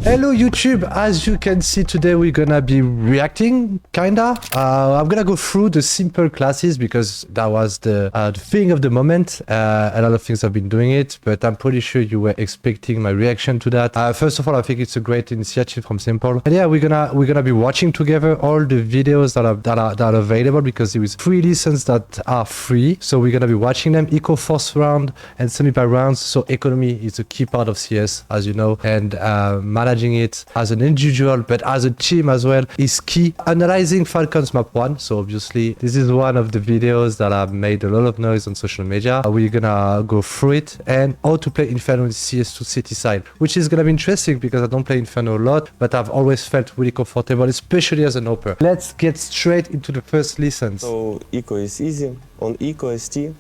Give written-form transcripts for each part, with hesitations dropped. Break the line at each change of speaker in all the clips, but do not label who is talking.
Hello YouTube, as you can see today we're gonna be reacting, kinda. I'm gonna go through the simple classes because that was the thing of the moment. A lot of things have been doing it, but I'm pretty sure you were expecting my reaction to that. First of all, I think it's a great initiative from Simple. And yeah, we're gonna be watching together all the videos that are available because there is 3 lessons that are free. So we're gonna be watching them, eco force round and semi-by rounds. So economy is a key part of CS, as you know, and managing it as an individual but as a team as well is key. Analyzing Falcons map 1, so obviously this is one of the videos that have made a lot of noise on social media. We're gonna go through it, and how to play Inferno in CS2 city side, which is gonna be interesting because I don't play Inferno a lot, but I've always felt really comfortable, especially as an oper. Let's get straight into the first lessons.
So eco is easy. On eco ST,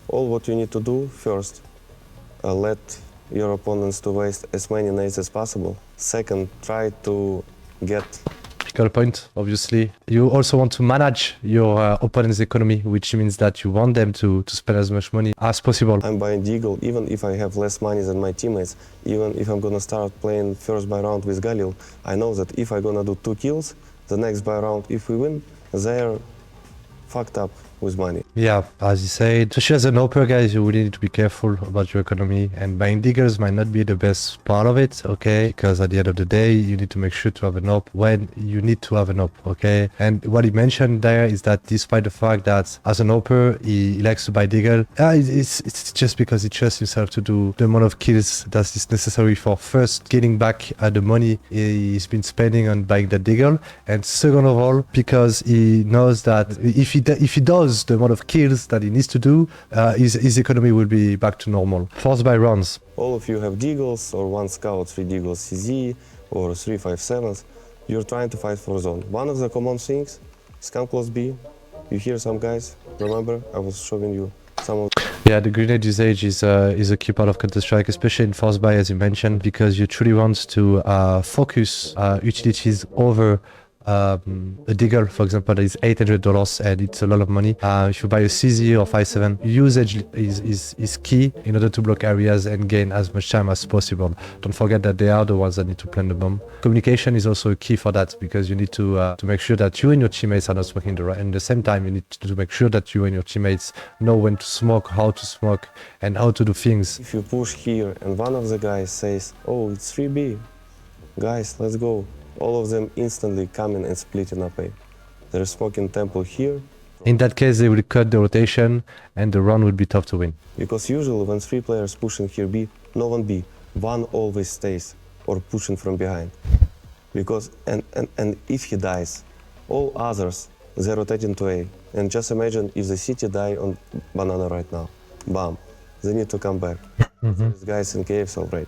all what you need to do first, let your opponents to waste as many nades as possible. Second, try to get...
Got a point, obviously. You also want to manage your opponent's economy, which means that you want them to spend as much money as possible.
I'm buying Deagle, even if I have less money than my teammates, even if I'm gonna start playing first buy round with Galil, I know that if I'm gonna do 2 kills, the next buy round, if we win, they're fucked up with money.
Yeah, as you said, especially as an oper, guys, you really need to be careful about your economy, and buying diggers might not be the best part of it, okay? Because at the end of the day, you need to make sure to have an op when you need to have an op, okay? And what he mentioned there is that despite the fact that as an oper, he likes to buy digger, it's just because he trusts himself to do the amount of kills that is necessary for first getting back the money he's been spending on buying that digger, and second of all, because he knows that if he does the amount of kills that he needs to do, his economy will be back to normal. Force by runs.
All of you have Deagles, or 1 scout, 3 Deagles CZ, or 3 5.7s. You're trying to fight for zone. One of the common things is come close B. You hear some guys, remember I was showing you some of...
Yeah, the grenade usage is a key part of Counter-Strike, especially in force buy, as you mentioned, because you truly want to focus utilities over a digger, for example, that is $800 and it's a lot of money. If you buy a CZ or 5.7, usage is key in order to block areas and gain as much time as possible. Don't forget that they are the ones that need to plant the bomb. Communication is also a key for that, because you need to make sure that you and your teammates are not smoking and at the same time you need to make sure that you and your teammates know when to smoke, how to smoke, and how to do things.
If you push here and one of the guys says, oh, it's 3B, guys, let's go. All of them instantly coming and splitting up A. They're smoking temple here.
In that case, they will cut the rotation and the round will be tough to win.
Because usually when 3 players pushing here B, no one B, one always stays or pushing from behind. Because, and if he dies, all others, they're rotating to A. And just imagine if the city die on banana right now, bam, they need to come back. There's guys in caves already.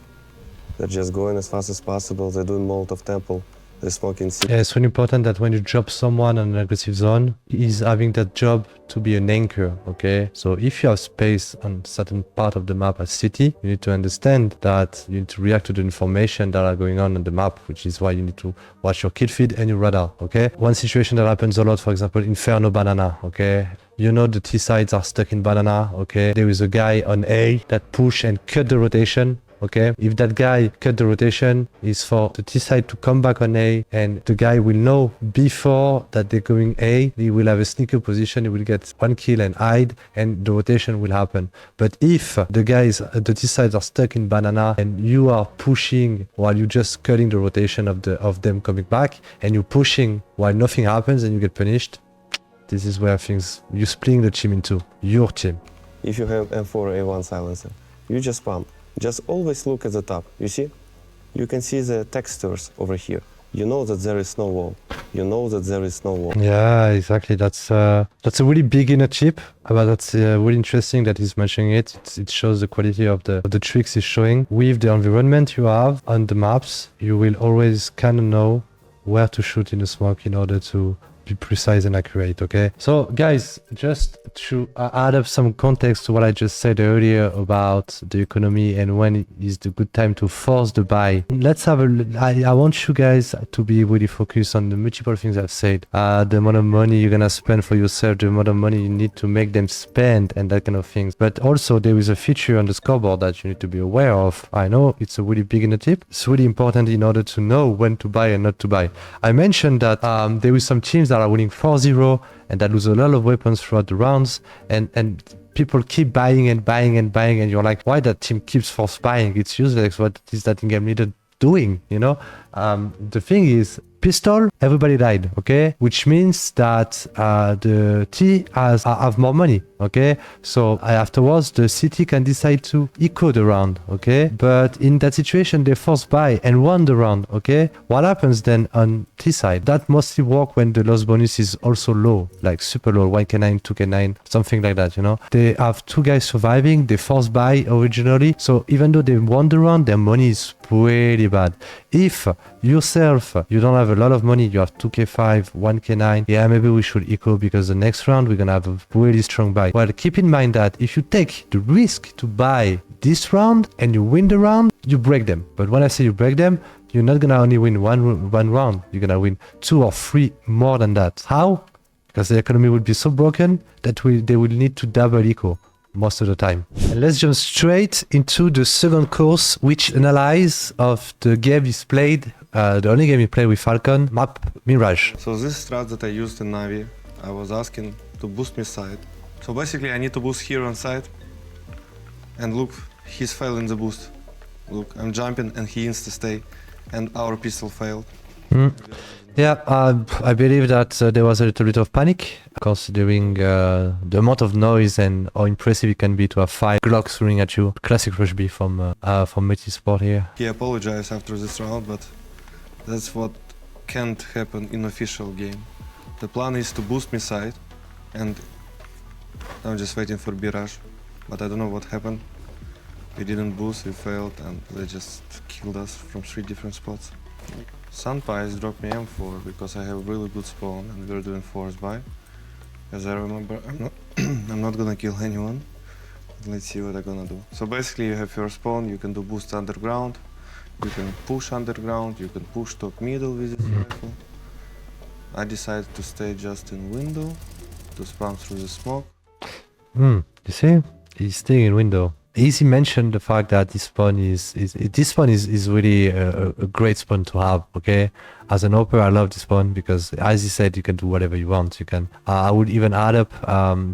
They're just going as fast as possible, they're doing Molotov temple. They're smoking.
Yeah, it's really important that when you drop someone on an aggressive zone, he's having that job to be an anchor, okay? So if you have space on certain part of the map as city, you need to understand that you need to react to the information that are going on the map, which is why you need to watch your kill feed and your radar, okay? One situation that happens a lot, for example, Inferno banana, okay? You know the T sides are stuck in banana, okay? There is a guy on A that push and cut the rotation. Okay, if that guy cut the rotation, is for the T side to come back on A, and the guy will know before that they're going A, he will have a sneaker position, he will get 1 kill and hide, and the rotation will happen. But if the T sides are stuck in banana and you are pushing while you're just cutting the rotation of them coming back, and you're pushing while nothing happens and you get punished, this is where you're splitting the team into your team.
If you have M4 A1 silencer, you just pump. Just always look at the top, you see? You can see the textures over here. You know that there is no wall. You know that there is no wall.
Yeah, exactly. That's a really beginner tip, but that's really interesting that he's mentioning it. It shows the quality of the tricks he's showing. With the environment you have on the maps, you will always kind of know where to shoot in the smoke in order to be precise and accurate, okay? So guys, just to add up some context to what I just said earlier about the economy and when is the good time to force the buy, let's have I want you guys to be really focused on the multiple things I've said. The amount of money you're gonna spend for yourself, the amount of money you need to make them spend and that kind of things. But also there is a feature on the scoreboard that you need to be aware of. I know it's a really beginner tip. It's really important in order to know when to buy and not to buy. I mentioned that there is some teams that are winning 4-0 and that lose a lot of weapons throughout the rounds, and people keep buying and buying and buying, and you're like, why that team keeps force buying? It's useless. What is that in-game leader doing, you know? The thing is, pistol, everybody died, okay? Which means that the T have more money, okay? So afterwards, the city can decide to eco the round, okay? But in that situation, they force buy and won the round, okay? What happens then on T side? That mostly work when the loss bonus is also low, like super low, 1k9, 2k9, something like that, you know? They have 2 guys surviving, they force buy originally, so even though they won the round, their money is pretty bad. If yourself, you don't have a lot of money, you have 2k5, 1k9, yeah, maybe we should eco because the next round we're gonna have a really strong buy. Well, keep in mind that if you take the risk to buy this round and you win the round, you break them. But when I say you break them, you're not gonna only win one round, you're gonna win 2 or 3 more than that. How? Because the economy will be so broken that they will need to double eco most of the time. And let's jump straight into the second course, which analyze of the game is played, the only game you play with Falcon, map Mirage.
So this strat that I used in Navi, I was asking to boost me side. So basically I need to boost here on side, and look, he's failing the boost. Look, I'm jumping and he insta-stay, and our pistol failed.
Yeah, I believe that there was a little bit of panic, considering the amount of noise and how impressive it can be to have 5 Glocks running at you. Classic Rush B from Multisport here.
He apologized after this round, but that's what can't happen in official game. The plan is to boost me side, and I'm just waiting for Mirage, but I don't know what happened. We didn't boost, we failed, and they just killed us from 3 different spots. S1MPLE'S dropped me M4 because I have really good spawn and we're doing force buy. As I remember, I'm not gonna kill anyone. Let's see what I'm gonna do. So basically you have your spawn, you can do boost underground, you can push underground, you can push top middle with this rifle. I decided to stay just in window, to spam through the smoke.
You see? He's staying in window. Easy mentioned the fact that this spawn is really a great spawn to have, okay? As an OPER, I love this spawn because, as he said, you can do whatever you want. You can. I would even add up.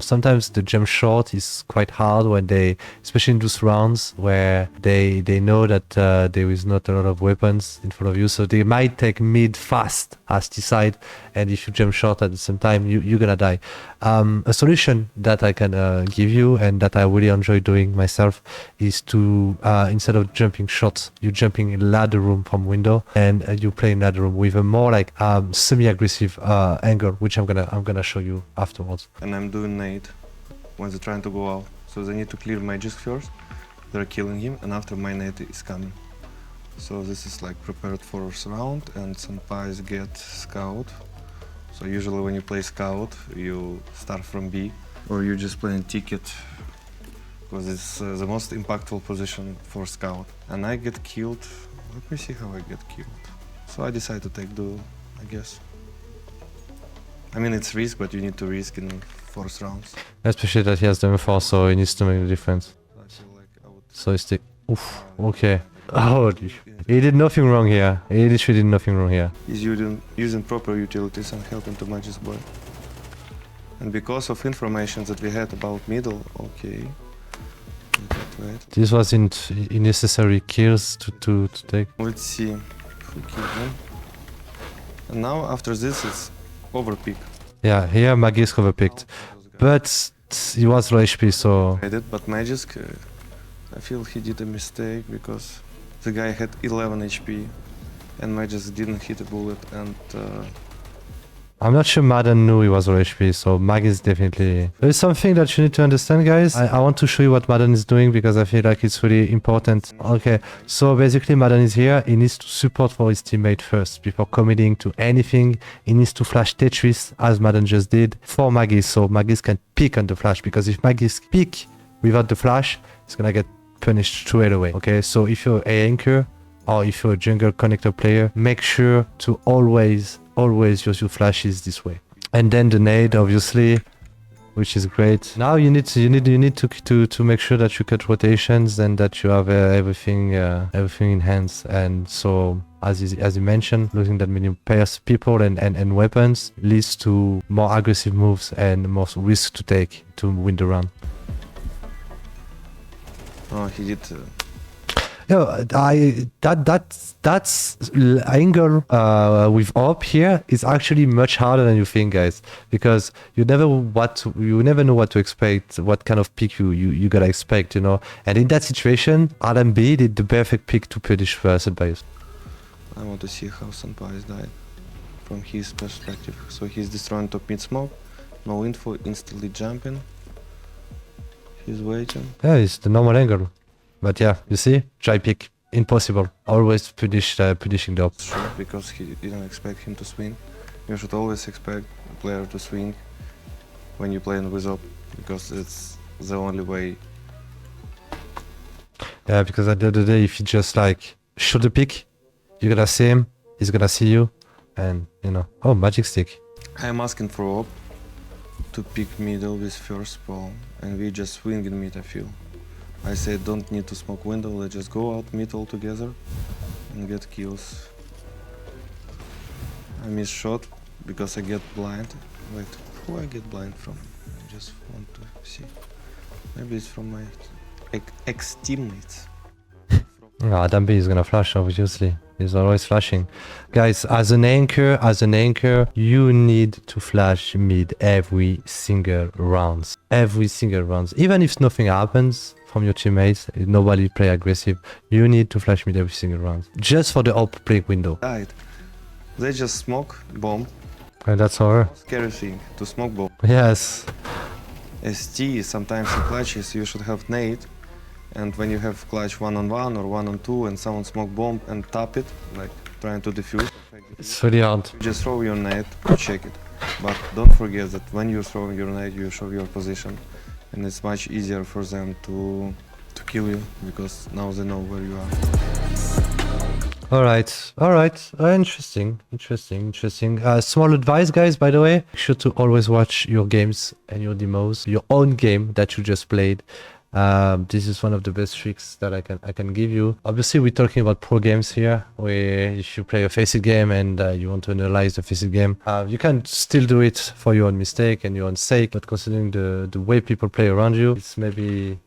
Sometimes the jump short is quite hard when they, especially in those rounds where they know that there is not a lot of weapons in front of you, so they might take mid fast as decide, and if you jump short at the same time, you're gonna die. A solution that I can give you and that I really enjoy doing myself is to instead of jumping short, you're jumping in ladder room from window, and you play in ladder room with a more like semi-aggressive angle, which I'm gonna show you afterwards.
And I'm doing nade when they're trying to go out. So they need to clear magic first. They're killing him, and after my nade is coming. So this is like prepared for us round, and S1MPLE'S get scout. So usually when you play scout, you start from B, or you just play in ticket, because it's the most impactful position for scout. And I get killed. Let me see how I get killed. So I decide to take duel, I guess. I mean, it's risk, but you need to risk in first rounds.
Especially that he has the M4, so he needs to make the difference.
I feel like I would...
So he's oof, okay. Holy, he did nothing wrong here. He literally did nothing wrong here.
He's using proper utilities and helping to match his boy. And because of information that we had about middle, okay. Wait.
This wasn't unnecessary kills to take.
Let's see if we kill them. And now after this it's overpick.
Yeah, here Magisk overpicked. But he was low HP, so...
I did, but Magisk, I feel he did a mistake because the guy had 11 HP and Magisk didn't hit a bullet, and
I'm not sure Madden knew he was low HP, so Mag is definitely... There's something that you need to understand, guys. I want to show you what Madden is doing because I feel like it's really important. Okay, so basically Madden is here. He needs to support for his teammate first before committing to anything. He needs to flash Tetris, as Madden just did, for Magis, so Magis can pick on the flash, because if Magis pick without the flash, it's gonna get punished straight away. Okay, so if you're a anchor, or if you're a jungle connector player, make sure to always use your flashes this way. And then the nade, obviously, which is great. Now you need to make sure that you cut rotations and that you have everything in hands. And so as you mentioned, losing that many pairs, people and weapons leads to more aggressive moves and more risk to take to win the round.
Oh, he did.
Yeah, that's angle with AWP here is actually much harder than you think, guys, because you never know what to expect, what kind of pick you gotta expect, you know. And in that situation, S1MPLE'S did the perfect pick to punish S1MPLE'S.
I want to see how S1MPLE'S died from his perspective. So he's destroying top mid smoke, no info, instantly jumping. He's waiting.
Yeah, it's the normal angle. But yeah, you see, try pick, impossible. Always punishing the op.
Sure, because he didn't expect him to swing. You should always expect a player to swing when you're playing with op, because it's the only way.
Yeah, because at the end of the day, if you just like shoot the pick, you're gonna see him, he's gonna see you, and you know, oh, magic stick.
I'm asking for op to pick middle with first spawn, and we just swing in mid, I feel. I said don't need to smoke window, let's just go out mid all together and get kills. I miss shot because I get blind. Wait, who I get blind from? I just want to see. Maybe it's from my ex-teammates.
S1MPLE'S is gonna flash, obviously. He's always flashing. Guys, as an anchor, you need to flash mid every single rounds. Every single rounds. Even if nothing happens from your teammates, nobody play aggressive, you need to flash mid every single round. Just for the op play window.
Died. They just smoke, bomb.
And that's all.
Scary thing, to smoke bomb.
Yes.
ST, sometimes in clutches you should have nade. And when you have clutch 1-on-1 or 1-on-2 and someone smoke bomb and tap it, like trying to defuse,
It's really hard.
you just throw your nade to check it. But don't forget that when you're throwing your nade, you show your position. And it's much easier for them to kill you, because now they know where you are.
Alright. Interesting. Small advice, guys, by the way. Make sure to always watch your games and your demos, your own game that you just played. This is one of the best tricks that I can give you. Obviously, we're talking about pro games here, where if you play a faceit game and you want to analyze the faceit game, you can still do it for your own mistake and your own sake, but considering the way people play around you, it's maybe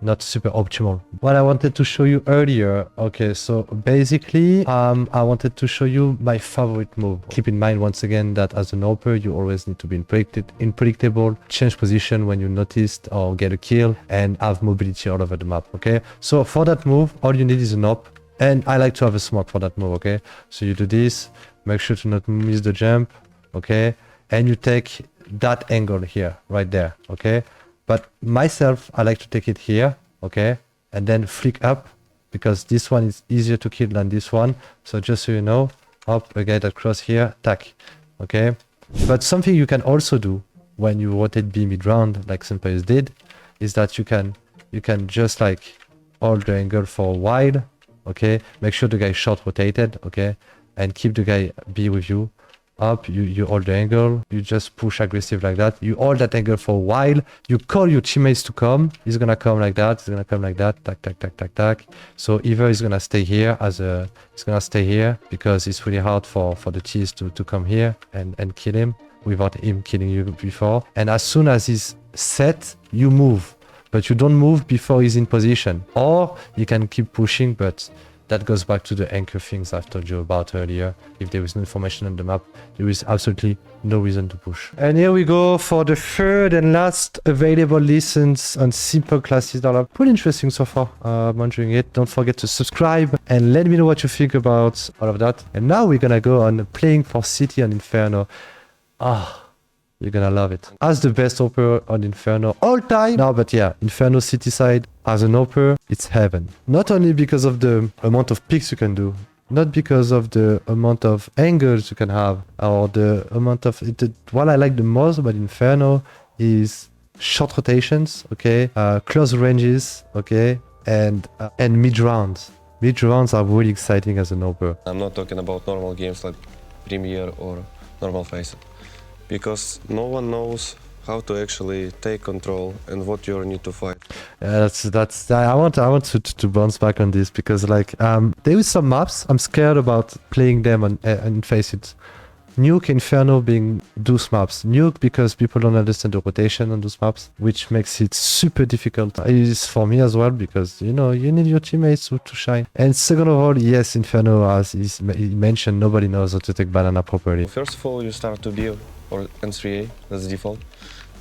not super optimal. What I wanted to show you earlier, okay, so basically I wanted to show you my favorite move. Keep in mind once again that as an AWPer you always need to be unpredictable, change position when you noticed or get a kill, and have mobility all over the map. Okay, so for that move all you need is an AWP, and I like to have a smoke for that move. Okay, so you do this, make sure to not miss the jump, okay, and you take that angle here, right there. Okay, but myself, I like to take it here, okay, and then flick up, because this one is easier to kill than this one. So just so you know, up, I get that cross here, tack, okay. But something you can also do when you rotate B mid round, like S1MPLE'S did, is that you can just like hold the angle for a while, okay. Make sure the guy is short rotated, okay, and keep the guy B with you. Up, you hold the angle, you just push aggressive like that, you hold that angle for a while, you call your teammates to come, he's gonna come like that, he's gonna come like that, tack. So either he's gonna stay here because it's really hard for the T's to come here and kill him without him killing you before. And as soon as he's set, you move, but you don't move before he's in position. Or you can keep pushing, but that goes back to the anchor things I've told you about earlier. If there is no information on the map, there is absolutely no reason to push. And here we go for the third and last available lessons on simple classes that are pretty interesting so far. I'm enjoying it. Don't forget to subscribe and let me know what you think about all of that. And now we're gonna go on playing for City on Inferno. You're gonna love it. As the best Hopper on Inferno all time. No, but yeah, Inferno City side as an Hopper, it's heaven. Not only because of the amount of picks you can do, not because of the amount of angles you can have, or the amount of... what I like the most about Inferno is short rotations, okay, close ranges, okay, and mid rounds. Mid rounds are really exciting as an Hopper.
I'm not talking about normal games like Premiere or normal Face, because no one knows how to actually take control and what you need to fight.
That's I want to bounce back on this, because like there is some maps I'm scared about playing them on Face It. Nuke, Inferno being those maps. Nuke because people don't understand the rotation on those maps, which makes it super difficult. It is for me as well, because you know you need your teammates to shine. And second of all, yes, Inferno, as he mentioned, nobody knows how to take banana properly.
First of all, you start to B or N3A, that's default.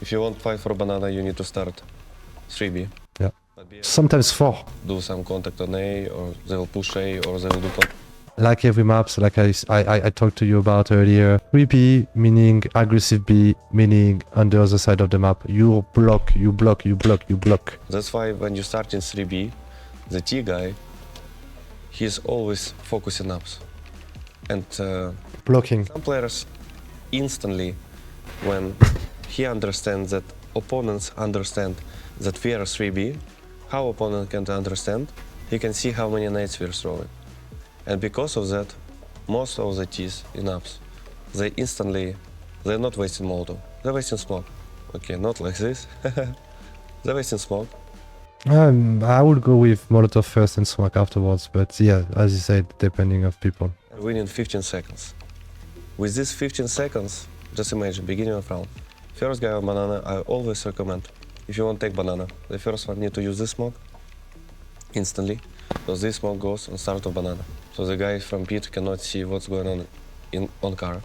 If you want to fight for banana, you need to start 3B.
Yeah. Sometimes 4.
Do some contact on A, or they will push A, or they will do contact.
Like every maps, like I talked to you about earlier, 3B meaning aggressive B, meaning on the other side of the map, you block, you block, you block, you block.
That's why when you start in 3B, the T guy, he's always focusing ups. And
blocking.
Some players instantly, when he understands that opponents understand that we are 3B, how opponent can understand, he can see how many nades we're throwing. And because of that, most of the T's in ups, they're not wasting Molotov, they're wasting smoke. Okay, not like this. They're wasting smoke.
I would go with Molotov first and smoke afterwards, but yeah, as you said, depending of people.
Winning 15 seconds. With these 15 seconds, just imagine, beginning of round. First guy on banana, I always recommend, if you want to take banana, the first one need to use this smoke instantly, because this smoke goes on start of banana. So the guy from pit cannot see what's going on on car.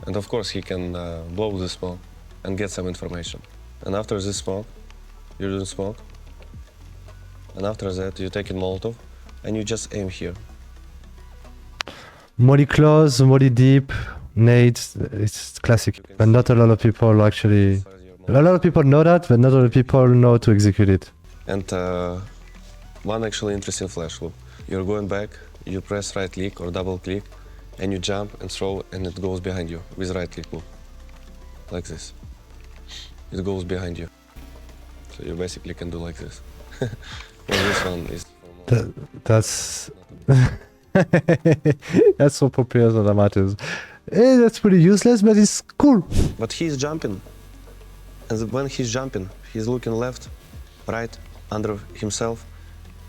And of course he can blow the smoke and get some information. And after this smoke, you're doing smoke. And after that, you take in Molotov and you just aim here.
Molly close, molly deep, nades, it's classic. But not a lot of people actually... A lot of people know that, but not a lot of people know to execute it.
And one actually interesting flash loop. You're going back, you press right click or double click, and you jump and throw, and it goes behind you with right click loop. Like this. It goes behind you. So you basically can do like this. Well, this one is...
That's... That's for pro players and amateurs. That's pretty useless, but it's cool.
But he's jumping. And when he's jumping, he's looking left, right, under himself,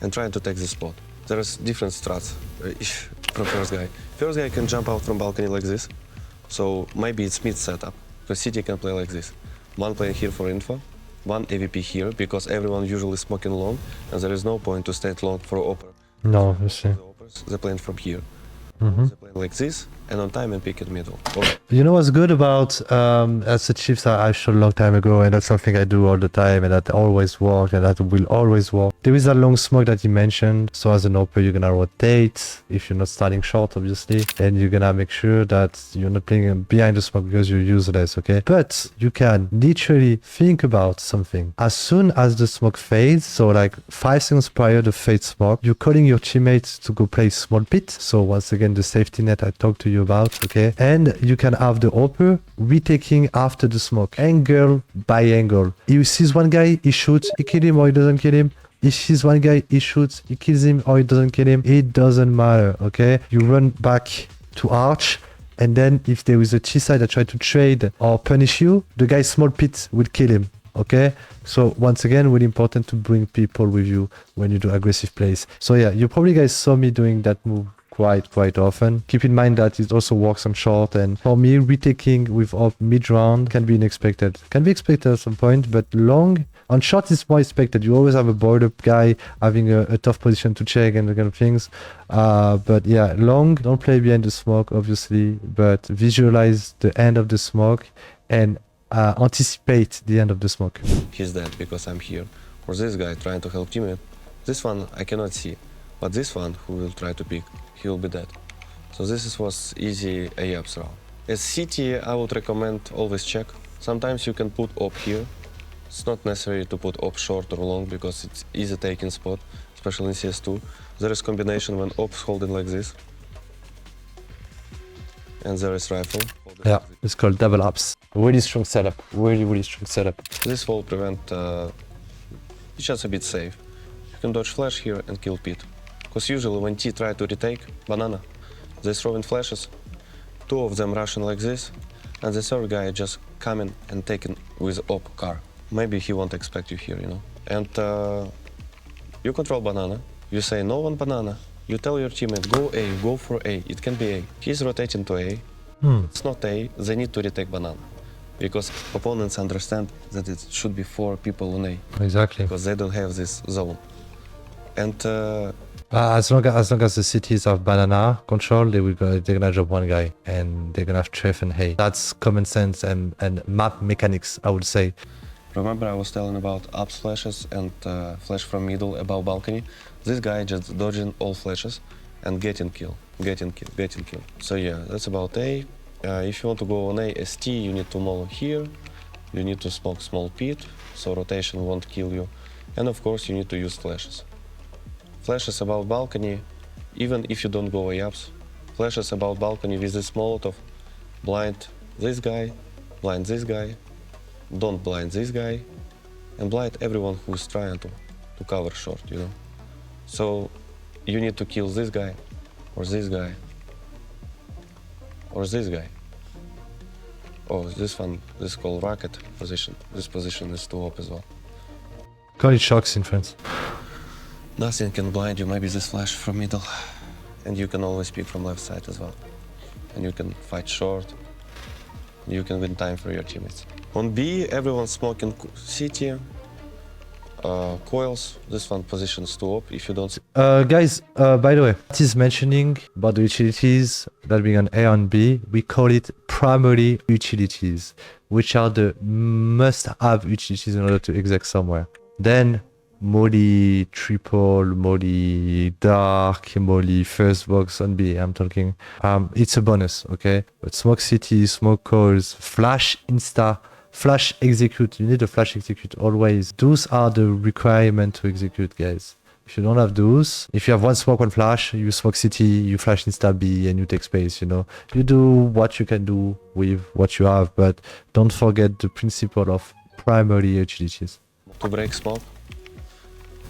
and trying to take the spot. There's different strats from first guy. First guy can jump out from balcony like this. So maybe it's mid setup, because City can play like this. One player here for info, one AVP here, because everyone usually smoking long, and there is no point to stay long for Opera.
No, you see.
They're playing from here. They're playing like this, and on time and pick in middle.
You know what's good about as the chiefs I showed a long time ago, and that's something I do all the time, and that always work, and that will always work. There is a long smoke that you mentioned, so as an Opera you're gonna rotate, if you're not starting short obviously, and you're gonna make sure that you're not playing behind the smoke because you're useless, okay? But you can literally think about something. As soon as the smoke fades, so like 5 seconds prior to fade smoke, you're calling your teammates to go play small pit, so once again the safety net I talked to you about, okay? And you can have the Hopper retaking after the smoke, angle by angle. He sees one guy, he shoots, he kills him or he doesn't kill him. He sees one guy, he shoots, he kills him or he doesn't kill him. It doesn't matter, okay? You run back to Arch, and then if there is a T-side that try to trade or punish you, the guy small pit will kill him, okay? So once again, really important to bring people with you when you do aggressive plays. So yeah, you probably guys saw me doing that move quite often. Keep in mind that it also works on short, and for me, retaking with up mid-round can be unexpected. Can be expected at some point, but long, on short is more expected. You always have a board-up guy having a tough position to check and that kind of things. But yeah, long, don't play behind the smoke, obviously, but visualize the end of the smoke and anticipate the end of the smoke.
He's dead because I'm here. Or this guy trying to help teammate. This one I cannot see, but this one who will try to pick, he will be dead. So this was easy A-ups round. As CT, I would recommend always check. Sometimes you can put op here. It's not necessary to put op short or long because it's easy taking spot, especially in CS2. There is combination when op's holding like this. And there is rifle.
Yeah, it's called double ups. Really strong setup. Really strong setup.
This will prevent, it's just a bit safe. You can dodge flash here and kill Pit. Because usually when T try to retake banana, they throwing flashes. Two of them rushing like this, and the third guy just coming and taking with op car. Maybe he won't expect you here, you know. And you control banana. You say no one banana. You tell your teammate go A, go for A. It can be A. He's rotating to A. It's not A. They need to retake banana. Because opponents understand that it should be 4 people on A.
Exactly.
Because they don't have this zone. And
as long as the cities have banana control, they're gonna drop one guy and they're gonna have Treff and Hay. That's common sense and map mechanics, I would say.
remember I was telling about ups flashes and flash from middle above balcony. This guy just dodging all flashes and getting kill. So yeah, that's about A. If you want to go on A, ST, you need to mollow here. You need to smoke small pit, so rotation won't kill you. And of course, you need to use flashes. Flashes about balcony, even if you don't go A-ups. Flashes about balcony with this Molotov. Blind this guy, blind this guy, don't blind this guy, and blind everyone who is trying to cover short, you know. So you need to kill this guy, or this guy, or this guy. Oh, this one, this is called rocket position. This position is too up as well.
Call it shocks in France.
Nothing can blind you, maybe this flash from middle. And you can always pick from left side as well. And you can fight short. You can win time for your teammates. On B, everyone's smoking CT. Coils, this one positions too up if you don't see.
Guys, by the way, what is mentioning about the utilities that being on A and B, we call it primary utilities, which are the must-have utilities in order to exec somewhere. Then molly, triple, molly, dark, molly, first box on B, I'm talking. It's a bonus, okay? But smoke CT, smoke coils, flash insta, flash execute. You need a flash execute always. Those are the requirements to execute, guys. If you don't have those, if you have one smoke, one flash, you smoke CT, you flash insta B, and you take space, you know. You do what you can do with what you have, but don't forget the principle of primary utilities.
To break smoke,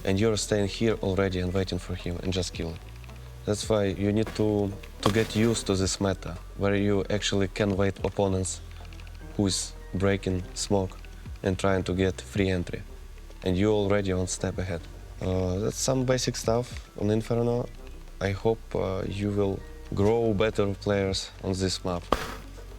and you're staying here already and waiting for him and just kill him. That's why you need to get used to this meta, where you actually can wait opponents who is breaking smoke and trying to get free entry. And you already one step ahead. That's some basic stuff on Inferno. I hope you will grow better players on this map.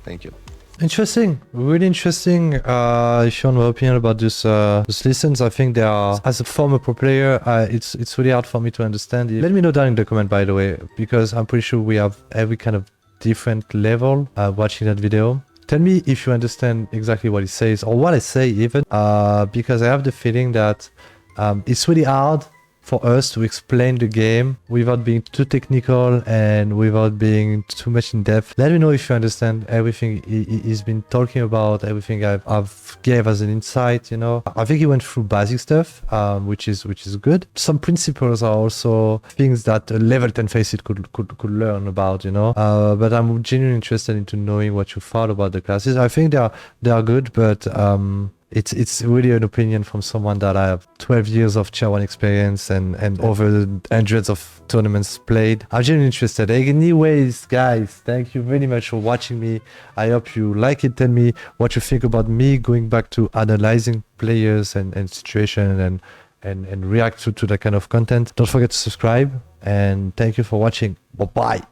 Thank you.
Interesting, really interesting. If you want my opinion about this lessons, I think they are, as a former pro player, it's really hard for me to understand it. Let me know down in the comment, by the way, because I'm pretty sure we have every kind of different level watching that video. Tell me if you understand exactly what he says, or what I say even, because I have the feeling that it's really hard for us to explain the game without being too technical and without being too much in depth. Let me know if you understand everything he's been talking about, everything I've gave as an insight, you know. I think he went through basic stuff, which is good. Some principles are also things that a level 10 faceit could learn about, you know. But I'm genuinely interested into knowing what you thought about the classes. I think they are good, but it's really an opinion from someone that I have 12 years of tier 1 experience and over hundreds of tournaments played. I'm genuinely interested. Anyways, guys, thank you very much for watching me. I hope you like it. Tell me what you think about me going back to analyzing players and situation and react to that kind of content. Don't forget to subscribe, and thank you for watching. Bye-bye.